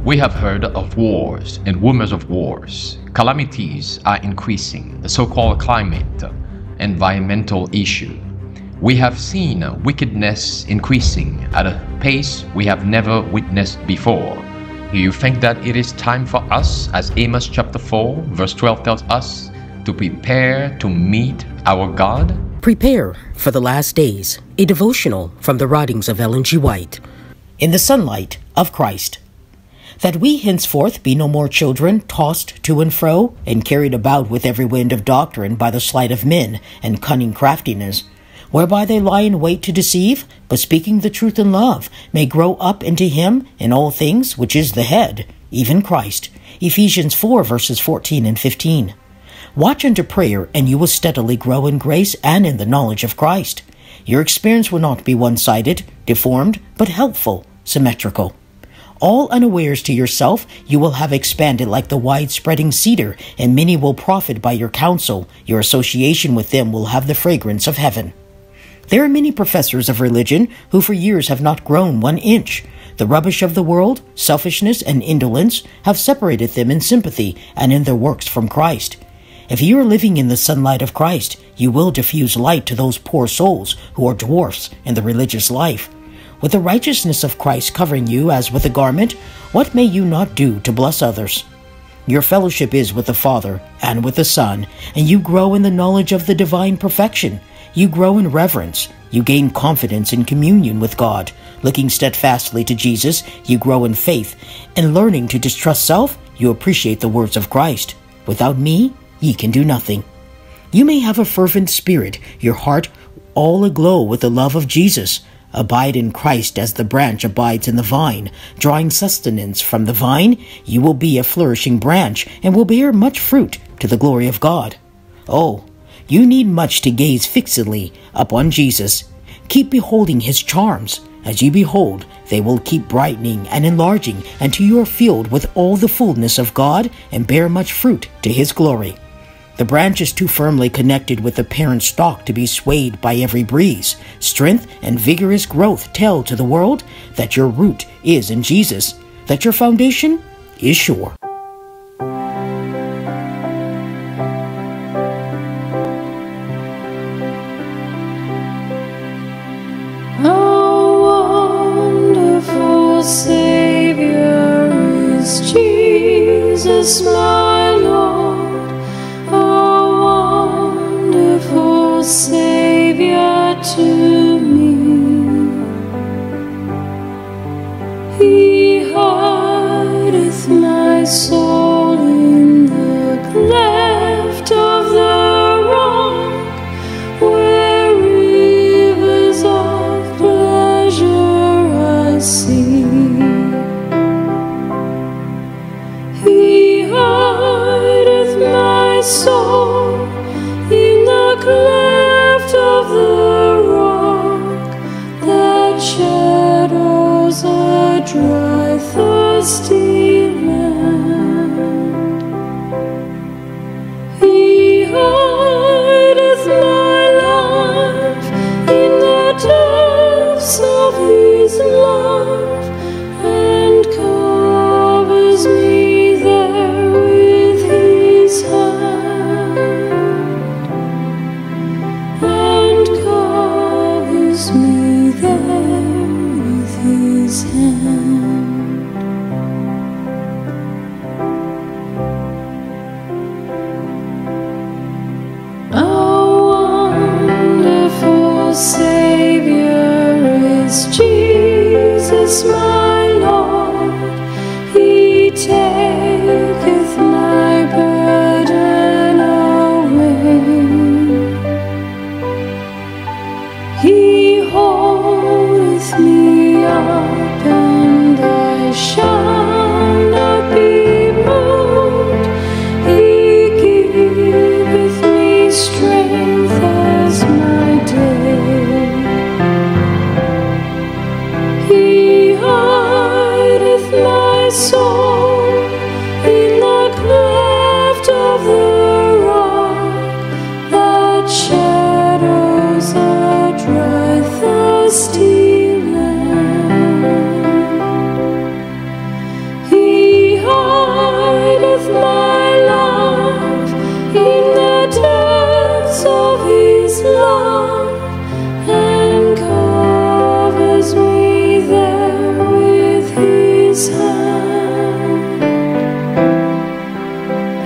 We have heard of wars and rumors of wars. Calamities are increasing, the so-called climate, environmental issue. We have seen wickedness increasing at a pace we have never witnessed before. Do you think that it is time for us, as Amos chapter 4 verse 12 tells us, to prepare to meet our God? Prepare for the Last Days, a devotional from the writings of Ellen G. White. In the sunlight of Christ. That we henceforth be no more children, tossed to and fro, and carried about with every wind of doctrine by the sleight of men and cunning craftiness, whereby they lie in wait to deceive, but speaking the truth in love, may grow up into him in all things which is the head, even Christ. Ephesians 4 verses 14 and 15. Watch unto prayer, and you will steadily grow in grace and in the knowledge of Christ. Your experience will not be one-sided, deformed, but helpful, symmetrical. All unawares to yourself, you will have expanded like the wide-spreading cedar, and many will profit by your counsel. Your association with them will have the fragrance of heaven. There are many professors of religion who for years have not grown 1 inch. The rubbish of the world, selfishness, and indolence have separated them in sympathy and in their works from Christ. If you are living in the sunlight of Christ, you will diffuse light to those poor souls who are dwarfs in the religious life. With the righteousness of Christ covering you as with a garment, what may you not do to bless others? Your fellowship is with the Father and with the Son, and you grow in the knowledge of the divine perfection. You grow in reverence. You gain confidence in communion with God. Looking steadfastly to Jesus, you grow in faith. In learning to distrust self, you appreciate the words of Christ. Without me, ye can do nothing. You may have a fervent spirit, your heart all aglow with the love of Jesus. Abide in Christ as the branch abides in the vine. Drawing sustenance from the vine, you will be a flourishing branch and will bear much fruit to the glory of God. Oh, you need much to gaze fixedly upon Jesus. Keep beholding his charms. As you behold, they will keep brightening and enlarging until you are filled with all the fullness of God and bear much fruit to his glory. The branch is too firmly connected with the parent stalk to be swayed by every breeze. Strength and vigorous growth tell to the world that your root is in Jesus, that your foundation is sure. Savior is Jesus, my Lord, a wonderful Savior to me. He hideth my soul in the cleft of the rock, where rivers of pleasure I see. Soul in the cleft of the rock that shadows a dry, thirsty land. He hideth my life in the depths of his love and covers me there with his hand. Me there with his hand. A wonderful Savior is Jesus, my Lord. He taketh my burden away. He holdeth me up, and I shall not be moved. He giveth me strength as my day. He hideth my soul in the cleft of the rock that shadows a dry, thirsty land. He hideth my love in the depths of his love, and covers me there with his hand,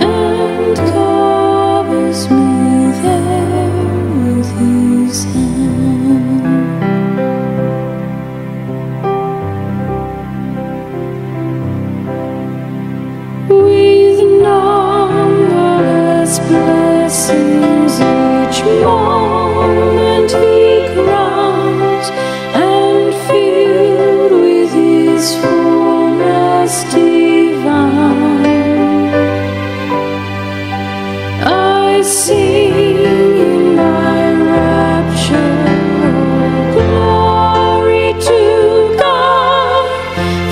and covers me there with his hand. With numberless blessings each moment he crowns, and filled with his fullness divine, I sing in my rapture, oh, glory to God,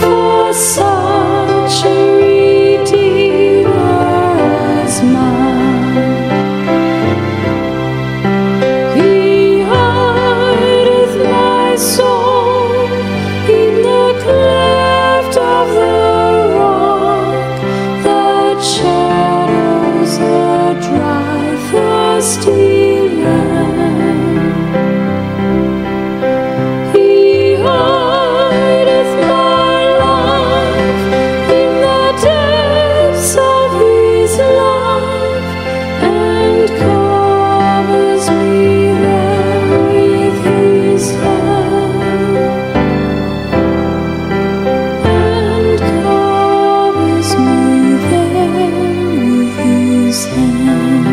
for such a He hideth my soul in the cleft of the rock, that shadows the dry, thirsty land. He hideth my life in the depths of his love, and covers me there with his hand, and covers me there with his hand.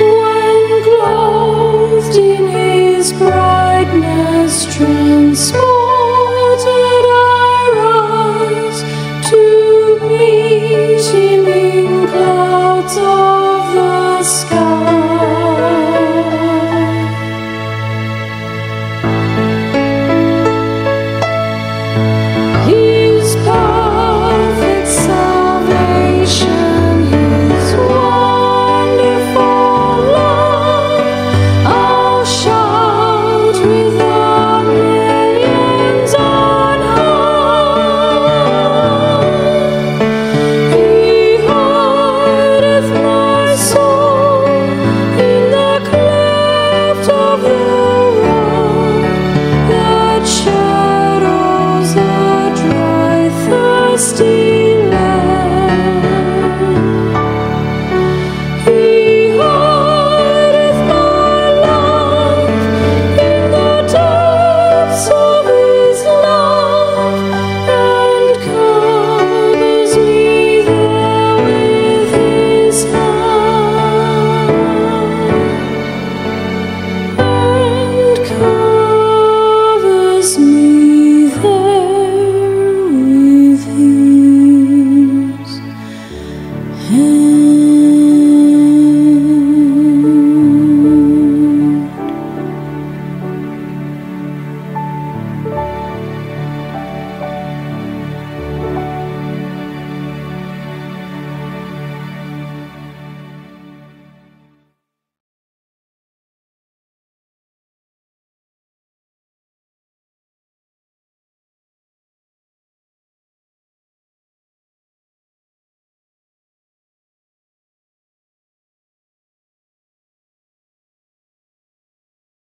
When clothed in his brightness, transported I rise to meet him in clouds of the sky. His perfect salvation, his wonderful love, I'll shout with the millions on high. He hideth my soul in the cleft of the rock, that shadows the dry, thirsty